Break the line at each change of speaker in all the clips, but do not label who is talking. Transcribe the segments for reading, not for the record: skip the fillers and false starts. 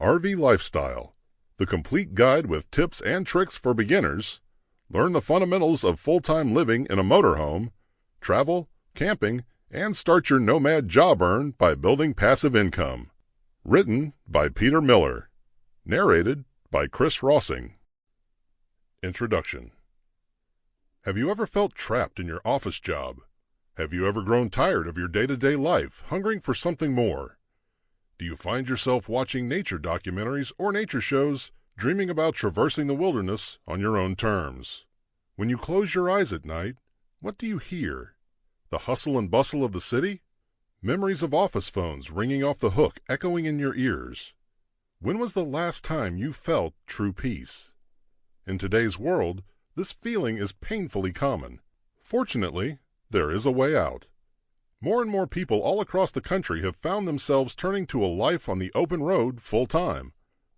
RV Lifestyle, the complete guide with tips and tricks for beginners. Learn the fundamentals of full-time living in a motorhome, travel, camping, and start your Nomad job earn by building passive income. Written by Peter Miller. Narrated by Chris Rossing. Introduction. Have you ever felt trapped in your office job? Have you ever grown tired of your day-to-day life, hungering for something more? Do you find yourself watching nature documentaries or nature shows, dreaming about traversing the wilderness on your own terms? When you close your eyes at night, what do you hear? The hustle and bustle of the city? Memories of office phones ringing off the hook echoing in your ears? When was the last time you felt true peace? In today's world, this feeling is painfully common. Fortunately, there is a way out. More and more people all across the country have found themselves turning to a life on the open road full-time.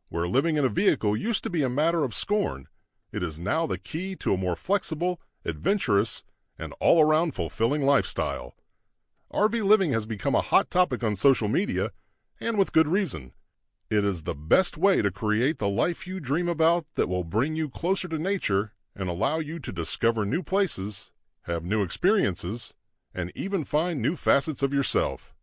Where living in a vehicle used to be a matter of scorn, it is now the key to a more flexible, adventurous, and all-around fulfilling lifestyle. RV living has become a hot topic on social media, and with good reason. It is the best way to create the life you dream about that will bring you closer to nature and allow you to discover new places, have new experiences, and even find new facets of yourself.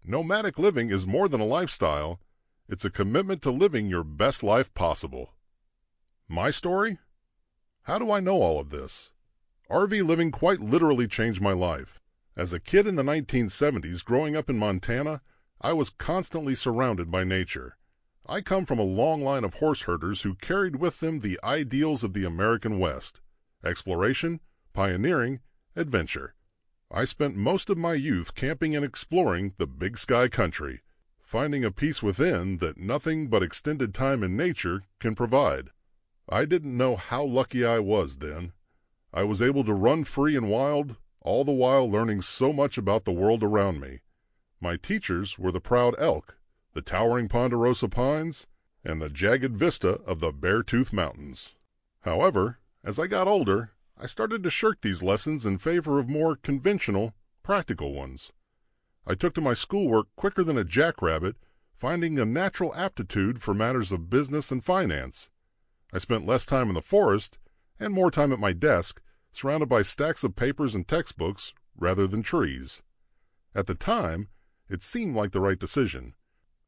Nomadic living is more than a lifestyle. It's a commitment to living your best life possible. My story? How do I know all of this? RV living quite literally changed my life. As a kid in the 1970s growing up in Montana, I was constantly surrounded by nature. I come from a long line of horse herders who carried with them the ideals of the American West: exploration, pioneering, adventure. I spent most of my youth camping and exploring the Big Sky country, finding a peace within that nothing but extended time in nature can provide. I didn't know how lucky I was then. I was able to run free and wild, all the while learning so much about the world around me. My teachers were the proud elk, the towering ponderosa pines, and the jagged vista of the Beartooth Mountains. However, as I got older, I started to shirk these lessons in favor of more conventional, practical ones. I took to my schoolwork quicker than a jackrabbit, finding a natural aptitude for matters of business and finance. I spent less time in the forest and more time at my desk, surrounded by stacks of papers and textbooks rather than trees. At the time, it seemed like the right decision.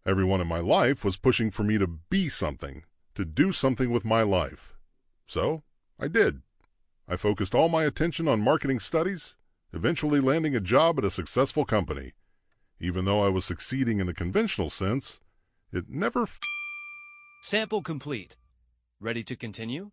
Everyone in my life was pushing for me to be something, to do something with my life. So, I did. I focused all my attention on marketing studies, eventually landing a job at a successful company. Even though I was succeeding in the conventional sense, it never
Sample complete. Ready to continue?